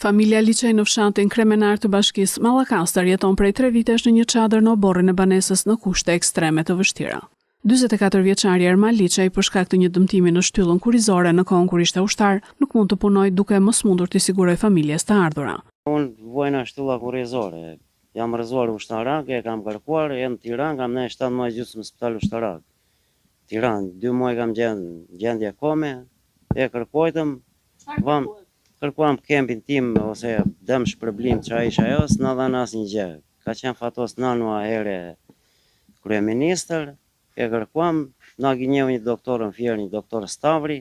Familja Liçaj në fshatin Kremenar të Bashkisë Mallakastër jeton prej 3 vitesh në një çadër në oborrin e banesës në kushte ekstreme të vështira. 44 vjeçari Ermal Liçaj për shkak të një dëmtimi në shtyllën kurizore në kohën kur ishte ushtar, nuk mund të punojë duke mos mundur të sigurojë familjes të ardhura. Unë vuaj në shtylla kurizore. Jam rrezuar ushtarak, e kam kërkuar, në Tiranë, kam në 7 muaj gjysmë në spital ushtarak. Tiranë, 2 muaj kam gjendje kome, e kërkojtëm, kërkuam kempin tim ose dëm shpërblim që a isha jo, s'na dhanë asnjë gjë. Ka qenë fatos nanu here kryeministër, e kërkuam, na gënjeu një doktor në Fier, një doktor Stavri,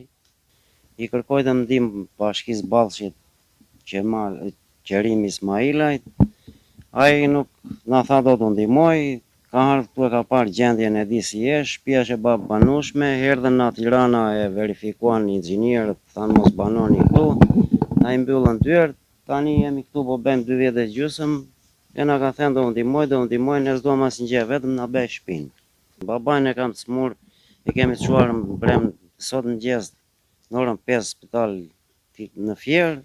i kërkojtëm ndihmë Bashkisë Ballshit, Qerimi Ismailajt, ai nuk na tha do të ndihmoj, ka ardhur këtu e ka parë gjendjen e di si është, shtëpia është e banueshme, erdhën në Tirana e verifikuan inxhinierët, thanë mos banoni këtu. Na i mbyllën dyert, tani jemi këtu po bëjmë 2 vjet e gjysmë, e na ka thënë do ndihmoj, ne s'duam asnjë gjë, vetëm na bëj shtëpinë. Babain e kam të smur, e kemi të çuar mbrëm sot mëngjes në orën 5 spital në Fier,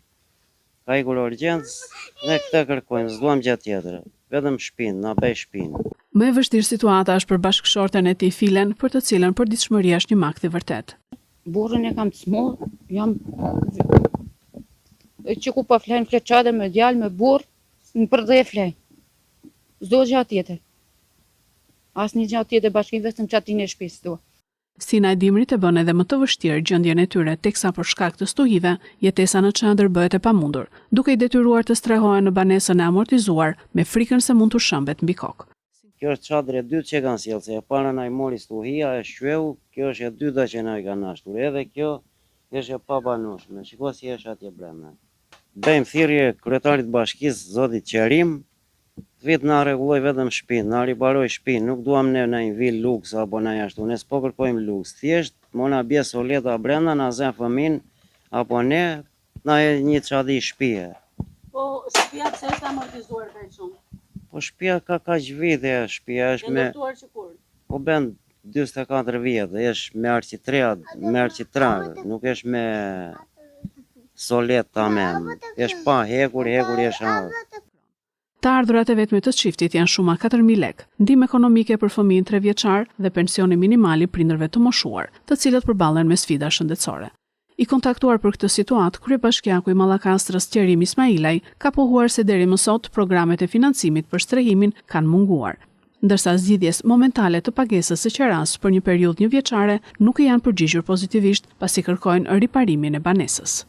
ka ikur urgjencë, ne këtë kërkojmë, s'duam gjë tjetër, vetëm shtëpinë, na bëj shtëpinë. Më e vështirë situata është për bashkëshorten e tij Filen, për të cilën përditshmëria është një makt i vërtet. Burrin e kam të smur, jam që ku pa flejnë fleqade me djalë, me burr, në përdhe e flejnë. S'do gjatë tjetër. Asnjë gjatë tjetër bashkim vetëm çatin e shtëpisë do. Sina e dimrit e bën edhe më të vështirë gjendjen e tyre, teksa për shkak të stuhive, jetesa në çadër bëhet e pamundur, duke i detyruar të strehohen në banesën e amortizuar, me frikën se mund të shëmbet mbi kokë. Kjo është çadër e dytë që kanë sjellë, se e para na i mori stuhia, e shqeu, kjo është e dyta që na i kanë ashtur, edhe kjo është e pabanueshme. Shiko si është atje brenda. Bëjmë thirrje kryetarit bashkisë, zotit Qerim, vit na rregulloj vetëm shtëpinë, na ribaroj shtëpinë, nuk duam ne në një vil luks apo na ashtu, ne s'po kërkojmë luks, thjesht mona bie soleta brenda, na zën fëmin, apo ne na e një çadi shtëpie. Po shtëpia pse është amortizuar kaq shumë? Po shtëpia ka kaq vite, shtëpia është me po bën 44 vjet, është me arqitrat, nuk është me solet tamam. Është pa hekur është. Të ardhurat e vetme të çiftit janë shuma 4.000 lekë, ndihmë ekonomike për fëmijën 3 vjeçar dhe pensioni minimal i prindërve të moshuar, të cilët përballen me sfida shëndetësore. I kontaktuar për këtë situatë, kryebashkiaku i Mallakastrës Qerimi Ismailaj ka pohuar se deri më sot programet e financimit për strehimin kanë munguar, ndërsa zgjidhjes momentale të pagesës së qeras për një periudhë 1 vjeçare nuk i janë përgjigjur pozitivisht pasi kërkojnë riparimin e banesës.